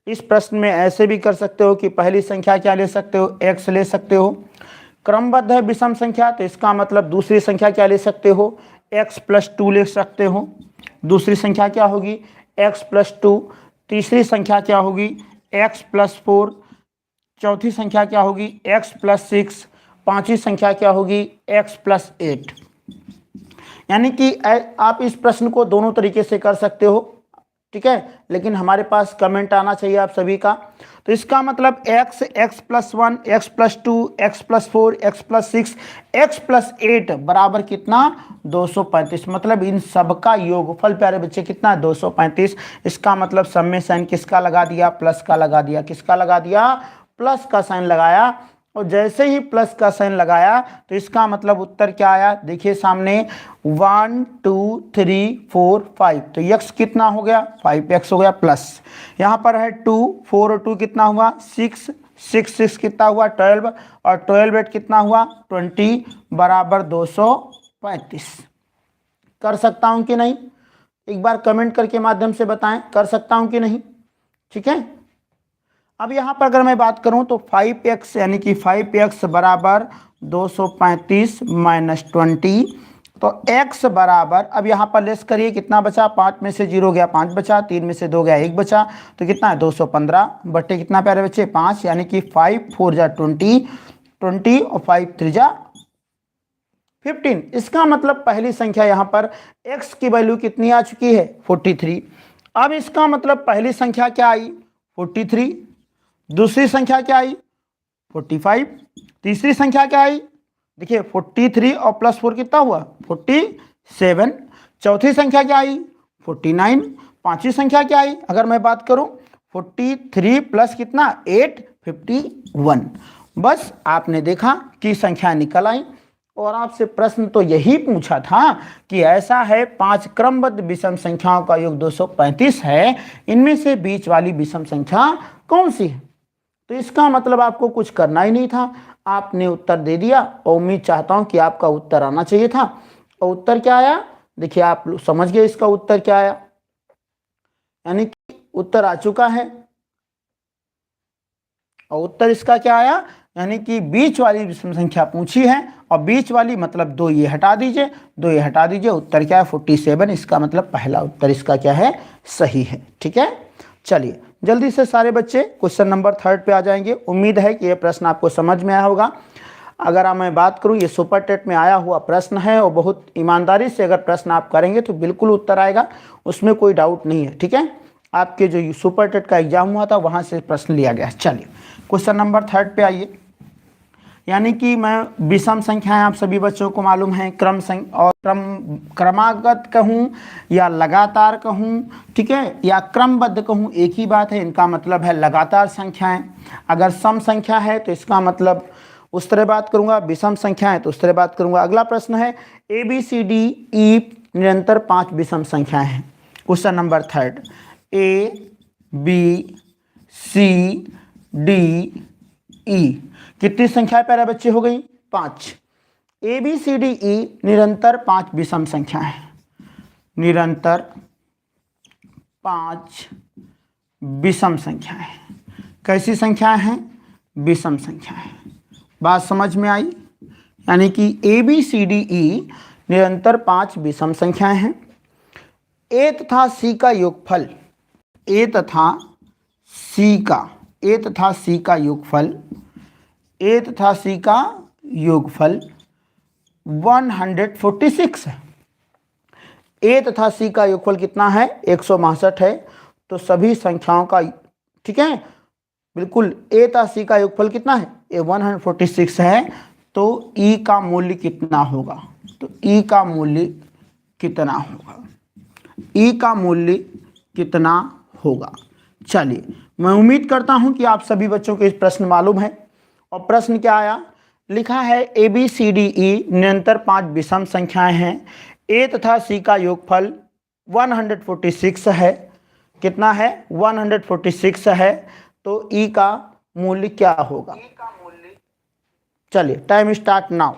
इस प्रश्न में ऐसे भी कर सकते हो कि पहली संख्या क्या ले सकते हो, x ले सकते हो। क्रमबद्ध है विषम संख्या तो इसका मतलब दूसरी संख्या क्या ले सकते हो, x+2 ले सकते हो। दूसरी संख्या क्या होगी, x+2। तीसरी संख्या क्या होगी, x+4। चौथी संख्या क्या होगी, x+6। पांचवी संख्या क्या होगी, x+8। यानी कि आप इस प्रश्न को दोनों तरीके से कर सकते हो, ठीक है, लेकिन हमारे पास कमेंट आना चाहिए आप सभी का। तो इसका मतलब x, x+1, x+2, x+4, x+6, x+8 बराबर कितना, 235। मतलब इन सबका योगफल प्यारे बच्चे कितना, 235। इसका मतलब सब में साइन किसका लगा दिया, प्लस का लगा दिया। किसका लगा दिया, प्लस का साइन लगाया। और जैसे ही प्लस का साइन लगाया तो इसका मतलब उत्तर क्या आया, देखिए सामने 1 2 3 4 5। तो x कितना हो गया, 5x हो गया प्लस। यहाँ पर है 2, 4 और 2 कितना हुआ, 6, 6 कितना हुआ, 12 और 12 8 कितना हुआ, 20 बराबर 235। कर सकता हूँ कि नहीं, एक बार कमेंट करके माध्यम से बताएं, कर सकता हूँ कि नहीं, ठीक है। अब यहाँ पर अगर मैं बात करूँ तो 5x यानी कि 5x बराबर 235 माइनस 20। तो x बराबर, अब यहाँ पर लेस करिए, कितना बचा, 5 में से 0 गया 5 बचा, 3 में से 2 गया 1 बचा, तो कितना है 215 बट्टे कितना प्यारे बच्चे 5, यानी कि 5 4 जा 20, 20 और 5 3 जा 15। इसका मतलब पहली संख्या यहाँ पर x की वैल्यू कितनी आ चुकी है, 43। अब इसका मतलब पहली संख्या क्या आई, 43। दूसरी संख्या क्या आई, 45। तीसरी संख्या क्या आई, देखिए 43 और +4 कितना हुआ, 47। चौथी संख्या क्या आई, 49। पांचवी संख्या क्या आई, अगर मैं बात करूं 43 प्लस कितना 8, 51। बस आपने देखा कि संख्या निकल आई। और आपसे प्रश्न तो यही पूछा था कि ऐसा है 5 क्रमबद्ध विषम संख्याओं का योग 235 है, इनमें से बीच वाली विषम संख्या कौन सी है। तो इसका मतलब आपको कुछ करना ही नहीं था, आपने उत्तर दे दिया। और उम्मीद चाहता हूं कि आपका उत्तर आना चाहिए था। और उत्तर क्या आया, देखिए आप समझ गए इसका उत्तर क्या आया, यानी कि उत्तर आ चुका है। और उत्तर इसका क्या आया, यानी कि बीच वाली विषम संख्या पूछी है, और बीच वाली मतलब 2 ये हटा दीजिए, 2 ये हटा दीजिए, उत्तर क्या है 47। इसका मतलब पहला उत्तर इसका क्या है, सही है, ठीक है। चलिए जल्दी से सारे बच्चे क्वेश्चन नंबर 3 पे आ जाएंगे। उम्मीद है कि यह प्रश्न आपको समझ में आया होगा। अगर मैं बात करूं, ये सुपर टेट में आया हुआ प्रश्न है, और बहुत ईमानदारी से अगर प्रश्न आप करेंगे तो बिल्कुल उत्तर आएगा, उसमें कोई डाउट नहीं है, ठीक है। आपके जो सुपर टेट का एग्जाम हुआ था वहां से प्रश्न लिया गया। चलिए क्वेश्चन नंबर 3 पे आइए। यानी कि मैं विषम संख्याएं आप सभी बच्चों को मालूम है, क्रमागत कहूँ या लगातार कहूँ, ठीक है, या क्रमबद्ध कहूँ, एक ही बात है। इनका मतलब है लगातार संख्याएं। अगर सम संख्या है तो इसका मतलब उस तरह बात करूंगा, विषम संख्या है तो उस तरह बात करूंगा। अगला प्रश्न है ABCDE निरंतर 5 विषम संख्याएं हैं। क्वेश्चन नंबर 3, ABCDE कितनी संख्या प्यारे बच्चे हो गई, 5। ABCDE निरंतर 5 विषम संख्या है, निरंतर 5 विषम संख्या है। कैसी संख्या है, विषम संख्या है। बात समझ में आई, यानी कि ABCDE निरंतर 5 विषम संख्याएं हैं। A तथा C का योगफल, A तथा C का योगफल, A तथा C का योगफल 146 है। A तथा C का योगफल कितना है, 162 है। तो सभी संख्याओं का, ठीक है, बिल्कुल A तथा C का योगफल कितना है, 146 है। तो E का मूल्य कितना होगा, तो E का मूल्य कितना होगा, E का मूल्य कितना होगा। चलिए मैं उम्मीद करता हूं कि आप सभी बच्चों को इस प्रश्न मालूम है। और प्रश्न क्या आया, लिखा है ABCDE निरंतर 5 विषम संख्याएं हैं, A तथा C का योगफल 146 है। कितना है, 146 है। तो E का मूल्य क्या होगा। चलिए टाइम स्टार्ट नाउ।